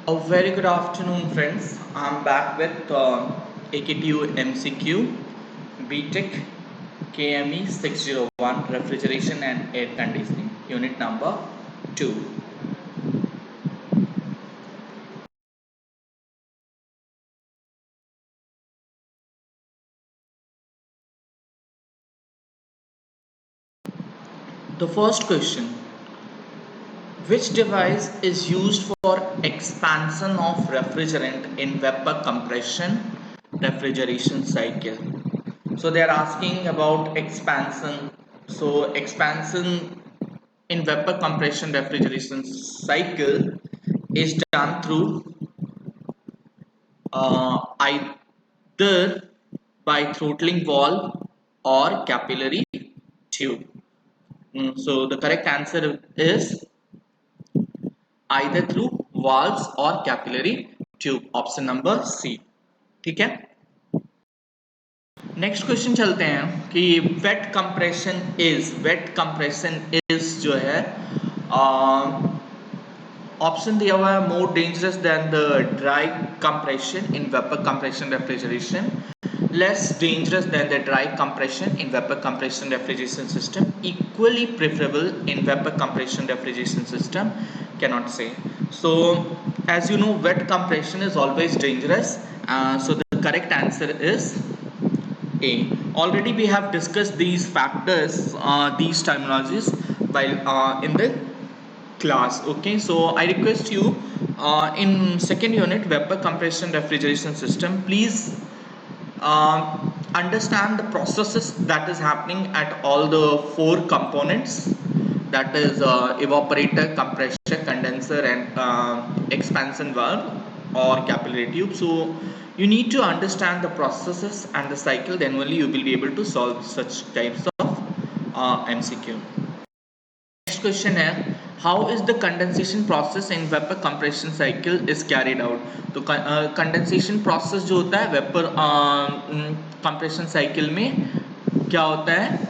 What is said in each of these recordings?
A very good afternoon, friends. I'm back with AKTU MCQ BTech KME 601 Refrigeration and Air Conditioning, Unit number 2. The first question: which device is used for expansion of refrigerant in vapor compression refrigeration cycle? So they are asking about expansion. So expansion in vapor compression refrigeration cycle is done through either by throttling valve or capillary tube. So the correct answer is either through valves or capillary tube. Option number C. ठीक है. Next question चलते हैं कि wait compression is जो है option दिया हुआ है more dangerous than the dry compression in vapour compression refrigeration, less dangerous than the dry compression in vapor compression refrigeration system, equally preferable in vapor compression refrigeration system, cannot say. So as you know, wet compression is always dangerous, so the correct answer is A. Already we have discussed these factors, these terminologies while in the class. Okay, so I request you in second unit vapor compression refrigeration system, please understand the processes that is happening at all the four components, that is evaporator, compressor, condenser and expansion valve or capillary tube. So you need to understand the processes and the cycle, then only you will be able to solve such types of MCQ. Next question है, how is the condensation process in vapor compression cycle is carried out? तो condensation process जो होता है vapour compression cycle में क्या होता है?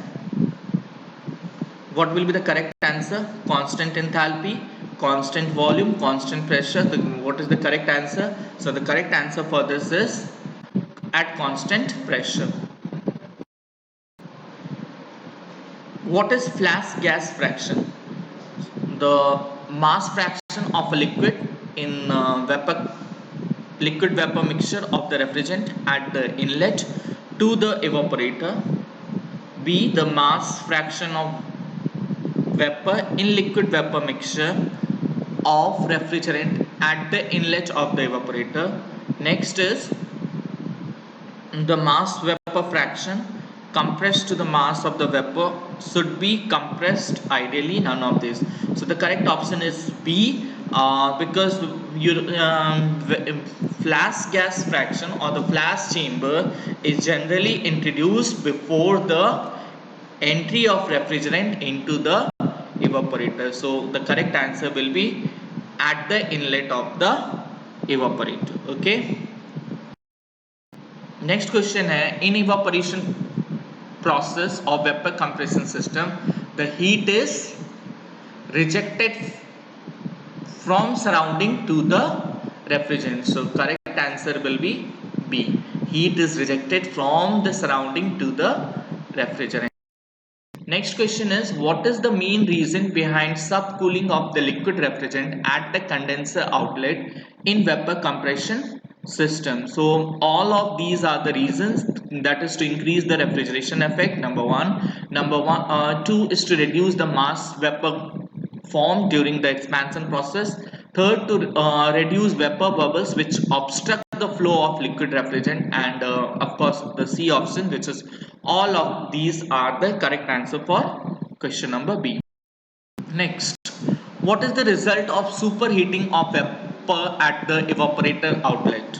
What will be the correct answer? Constant enthalpy, constant volume, constant pressure. What is the correct answer? So the correct answer for this is at constant pressure. What is flash gas fraction? The mass fraction of a liquid in liquid vapor mixture of the refrigerant at the inlet to the evaporator. B. The mass fraction of vapor in liquid vapor mixture of refrigerant at the inlet of the evaporator. Next is the mass vapor fraction compressed to the mass of the vapor should be compressed ideally, none of this. So the correct option is B, because your flash gas fraction or the flash chamber is generally introduced before the entry of refrigerant into the evaporator. So the correct answer will be at the inlet of the evaporator. Okay. Next question है, in evaporation process of vapor compression system, the heat is rejected from surrounding to the refrigerant. So correct answer will be B. Heat is rejected from the surrounding to the refrigerant. Next question is, what is the main reason behind subcooling of the liquid refrigerant at the condenser outlet in vapor compression system? So all of these are the reasons, that is to increase the refrigeration effect, number one. Two is to reduce the mass vapor formed during the expansion process. Third, to reduce vapor bubbles which obstruct the flow of liquid refrigerant, and of course the C option, which is all of these are the correct answer for question number B. Next, what is the result of superheating of vapor at the evaporator outlet?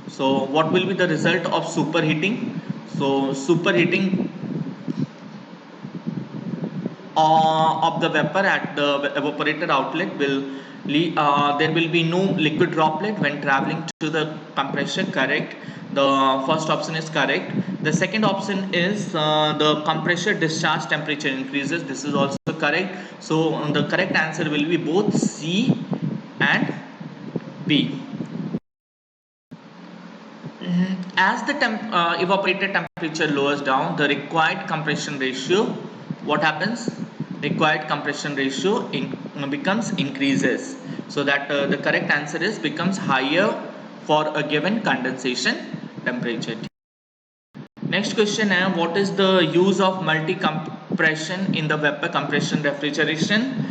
So what will be the result of superheating? So superheating of the vapor at the evaporator outlet will there will be no liquid droplet when traveling to the compressor. Correct. The first option is correct. The second option is the compressor discharge temperature increases. This is also correct. So the correct answer will be both C and B. As the evaporator temperature lowers down, the required compression ratio, what happens? Required compression ratio becomes increases. So that the correct answer is becomes higher for a given condensation temperature. Next question is, what is the use of multi-compression in the vapor compression refrigeration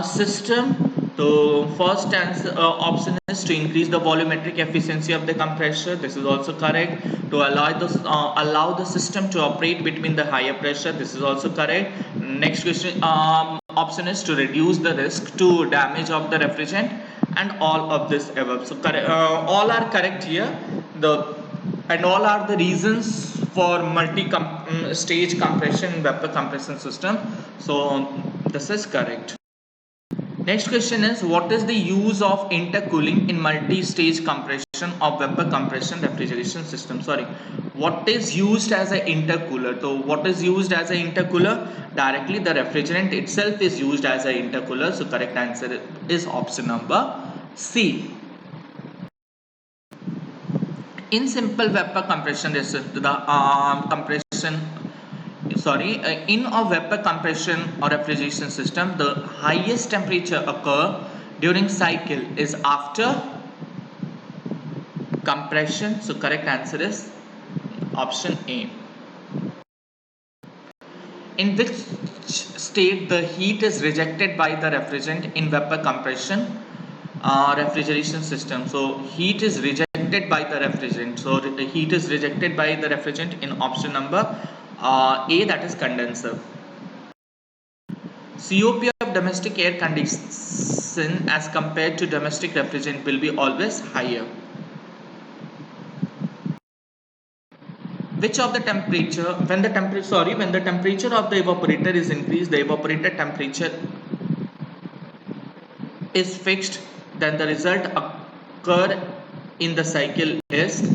system? So first answer, option is to increase the volumetric efficiency of the compressor. This is also correct. To allow the system to operate between the higher pressure. This is also correct. Next question, option is to reduce the risk to damage of the refrigerant, and all of this above. So all are correct here. And all are the reasons for stage compression vapor compression system. So this is correct. Next question is, what is the use of intercooling in multi-stage compression of vapor compression refrigeration system? Sorry, what is used as an intercooler? So what is used as an intercooler? Directly the refrigerant itself is used as an intercooler. So correct answer is option number C. In simple vapor compression, in a vapor compression or refrigeration system, the highest temperature occur during cycle is after compression. So correct answer is option A. In which state the heat is rejected by the refrigerant in vapor compression refrigeration system? So heat is rejected by the refrigerant. So the heat is rejected by the refrigerant in option number A, that is condenser. COP of domestic air condition as compared to domestic refrigerant will be always higher. Which of the temperature, when the temperature of the evaporator is increased, the evaporator temperature is fixed, then the result occur in the cycle is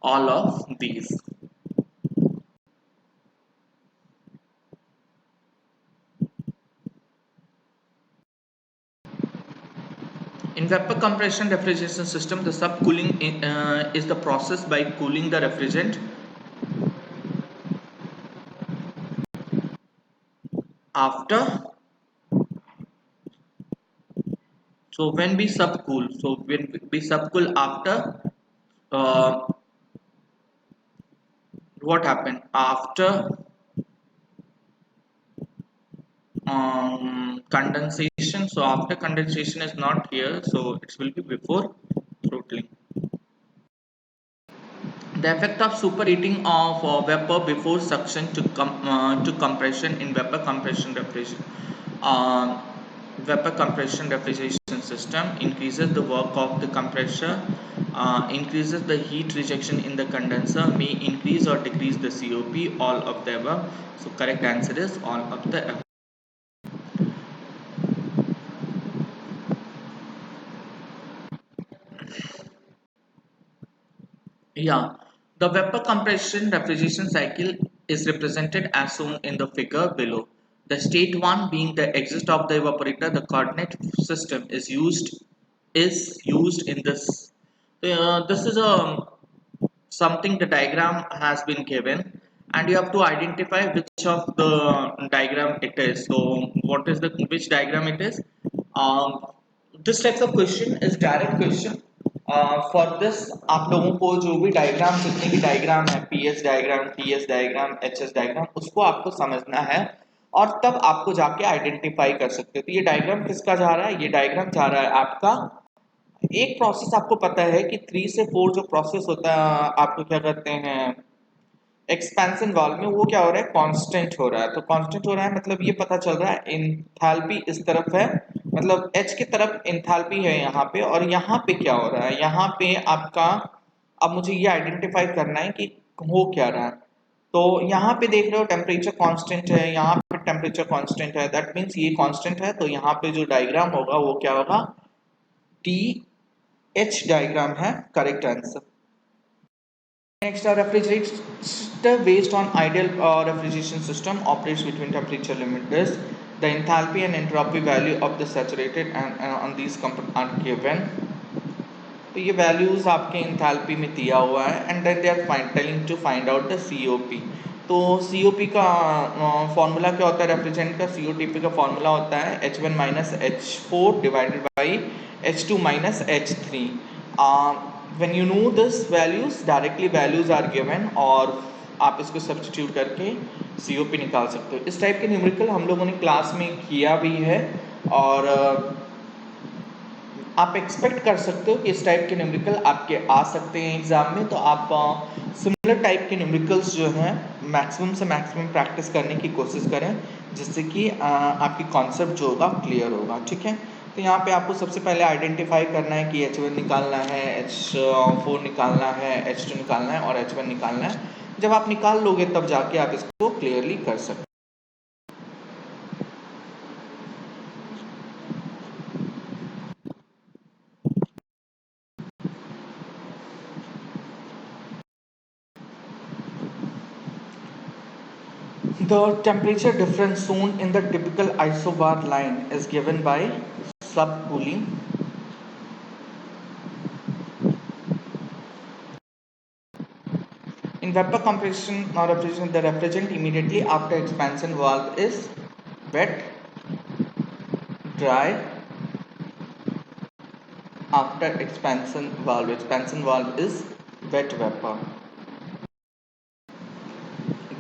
all of these. In vapor compression refrigeration system, the subcooling is the process by cooling the refrigerant after. So when we subcool after, what happened after condensation? So after condensation is not here, so it will be before throttling. The effect of superheating of vapor before suction to compression in vapor compression refrigeration system increases the work of the compressor, increases the heat rejection in the condenser, may increase or decrease the COP, all of the above. So correct answer is all of the above. Yeah, the vapor compression refrigeration cycle is represented as shown in the figure below. The state 1 being the exit of the evaporator, the coordinate system is used in this. This is a something the diagram has been given, and you have to identify which of the diagram it is. So what is the which diagram it is? um, this type of question is direct question. For this आप लोगों को जो भी diagram जितने भी diagram है PS diagram TS diagram HS diagram उसको आपको समझना है और तब आपको जाके आइडेंटिफाई कर सकते हो। तो ये डायग्राम किसका जा रहा है? ये डायग्राम जा रहा है आपका, एक प्रोसेस आपको पता है कि 3 से 4 जो प्रोसेस होता है आपको क्या करते हैं एक्सपेंशन वाल्व में, वो क्या हो रहा है कांस्टेंट हो रहा है। तो कांस्टेंट हो रहा है मतलब ये पता चल रहा है एंथैल्पी इस तरफ है, मतलब H की तरफ एंथैल्पी है यहाँ पे, और यहाँ पे क्या हो रहा है यहाँ पे आपका, अब मुझे ये आइडेंटिफाई करना है कि हो क्या रहा है। तो यहाँ पे देख रहे हो टेम्परेचर कांस्टेंट है, यहाँ पे टेम्परेचर कांस्टेंट है, दैट मीन्स ये कांस्टेंट है, तो यहाँ पे जो डायग्राम होगा वो क्या होगा TH डायग्राम है correct answer. Next, a refrigerator based on ideal refrigeration system operates between temperature limiters. The enthalpy and entropy value of the saturated and on these components are given. तो ये values आपके enthalpy में दिया हुआ है and then they are telling to find out the COP. तो COP का formula क्या होता है रेफ्रिजरेंट का? सीओटीपी का फॉर्मूला होता है H1 minus H4 divided by H2 minus H3। When you know this values, directly values are given और आप इसको सब्स्टिट्यूट करके सीओपी निकाल सकते हो। इस टाइप के न्यूमेरिकल हम लोगों ने क्लास में किया भी है और आप एक्सपेक्ट कर सकते हो कि इस टाइप के न्यूमेरिकल आपके आ सकते हैं एग्जाम में। तो आप सिमिलर टाइप के न्यूमेरिकल्स जो हैं मैक्सिमम से मैक्सिमम प्रैक्टिस करने की कोशिश करें, जिससे कि आपकी कॉन्सेप्ट जो होगा क्लियर होगा। ठीक है, तो यहाँ पे आपको सबसे पहले आइडेंटिफाई करना है कि H1 निकालना है, H4 निकालना है, H2 निकालना है और H1 निकालना है। जब आप निकाल लोगे तब जाके आप इसको क्लियरली कर सकते हो। The temperature difference shown in the typical isobar line is given by subcooling. In vapor compression or refrigeration, the refrigerant immediately after expansion valve is wet, dry after expansion valve. Expansion valve is wet vapor.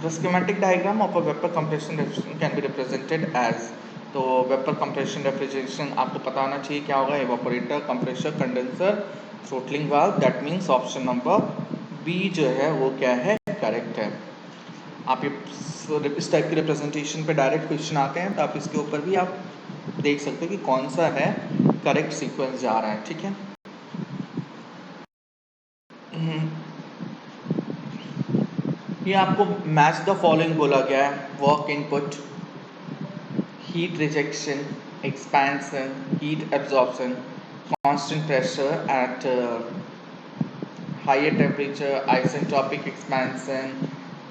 The schematic diagram of a vapor compression refrigeration can be represented as, तो vapour compression refrigeration आपको पता होना चाहिए क्या होगा? Evaporator, compressor, condenser, throttling valve. That means option number B जो है वो क्या है? करेक्ट है। आप इस टाइप की रिप्रेजेंटेशन पे डायरेक्ट क्वेश्चन आते हैं तो आप इसके ऊपर भी आप देख सकते हो कि कौन सा है करेक्ट सीक्वेंस जा रहा है। ठीक है, ये आपको मैच द फॉलोइंग बोला गया है। Work input, heat rejection, expansion, heat absorption, constant pressure at higher temperature, isentropic expansion,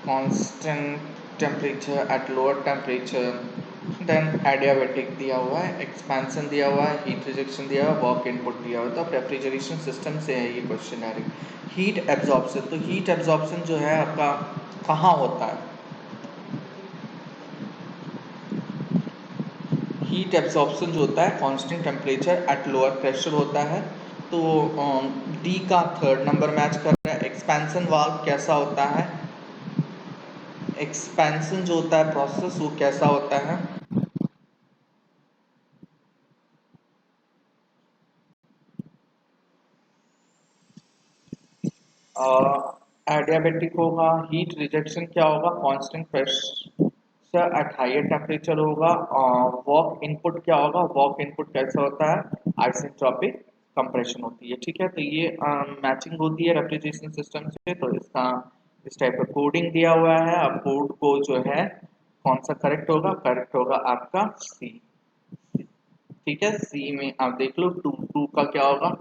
constant temperature at lower temperature, then adiabatic दिया हुआ है, expansion दिया हुआ है, heat rejection दिया हुआ है, work input दिया हुआ है। तो अब रेफ्रिजरेशन सिस्टम से है ये क्वेश्चन डायरेक्ट। हीट एब्जॉर्प्शन, तो हीट एब्जॉर्प्शन जो है आपका कहाँ होता है? हीट एब्जॉर्प्शन जो होता है constant temperature at lower pressure होता है। तो डी का थर्ड नंबर मैच कर रहा है। एक्सपेंशन वाल्व कैसा होता है? एक्सपेंशन जो होता है प्रोसेस वो कैसा होता है? एडियाबेटिक होगा। हीट रिजेक्शन क्या होगा? Constant pressure at higher temperature होगा। वर्क इनपुट क्या होगा? वर्क इनपुट कैसा होता है? आइसेंट्रोपिक कंप्रेशन होती है। ठीक है, तो ये मैचिंग होती है रेफ्रिजरेशन सिस्टम से। तो इसका इस टाइप का कोडिंग दिया हुआ है। अब कोड को जो है कौन सा करेक्ट होगा? करेक्ट होगा आपका सी। ठीक है, सी में आप देख लो टू टू का क्या होगा?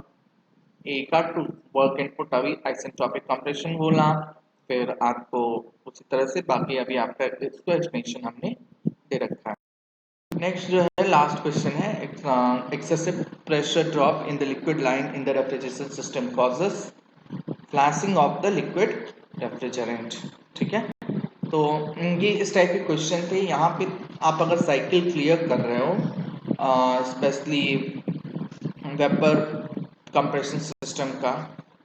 ए का टू वर्क इनपुट अभी आइसेंट्रोपिक कंप्रेशन बोला, फिर आपको उसी तरह से बाकी अभी आपका इसको एक्सप्लेनेशन हमने दे रखा है। नेक्स्ट जो है लास्ट क्वेश्चन है, excessive pressure drop in the liquid line in the refrigeration system causes flashing of the liquid refrigerant. ठीक है, तो ये इस टाइप के क्वेश्चन थे। यहाँ पे आप अगर साइकिल क्लियर कर रहे हो स्पेशली वेपर कंप्रेशन सिस्टम का,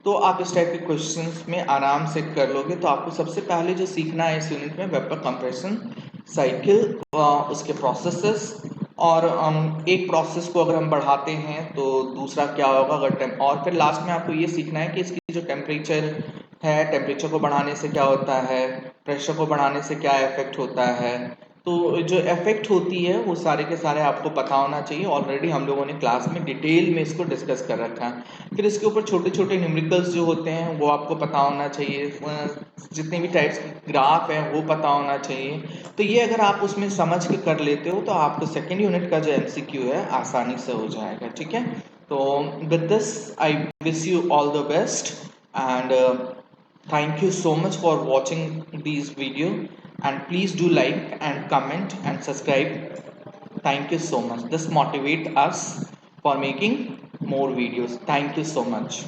तो आप इस टाइप के क्वेश्चंस में आराम से कर लोगे। तो आपको सबसे पहले जो सीखना है इस यूनिट में वेपर कंप्रेशन साइकिल, उसके प्रोसेसेस और एक प्रोसेस को अगर हम बढ़ाते हैं तो दूसरा क्या होगा अगर और फिर लास्ट में आपको ये सीखना है कि इसकी जो टेम्परेचर है, टेम्परेचर को बढ़ाने से क्या होता है, प्रेशर को बढ़ाने से क्या इफेक्ट होता है। तो जो इफेक्ट होती है वो सारे के सारे आपको पता होना चाहिए। ऑलरेडी हम लोगों ने क्लास में डिटेल में इसको डिस्कस कर रखा है। फिर इसके ऊपर छोटे छोटे न्यूमेरिकल्स जो होते हैं वो आपको पता होना चाहिए। जितने भी टाइप्स के ग्राफ हैं वो पता होना चाहिए। तो ये अगर आप उसमें समझ के कर लेते हो तो आपको सेकेंड यूनिट का जो MCQ है आसानी से हो जाएगा। ठीक है, तो with this I wish you all the best and Thank you so much for watching this video, and please do like and comment and subscribe. Thank you so much. This motivate us for making more videos. Thank you so much.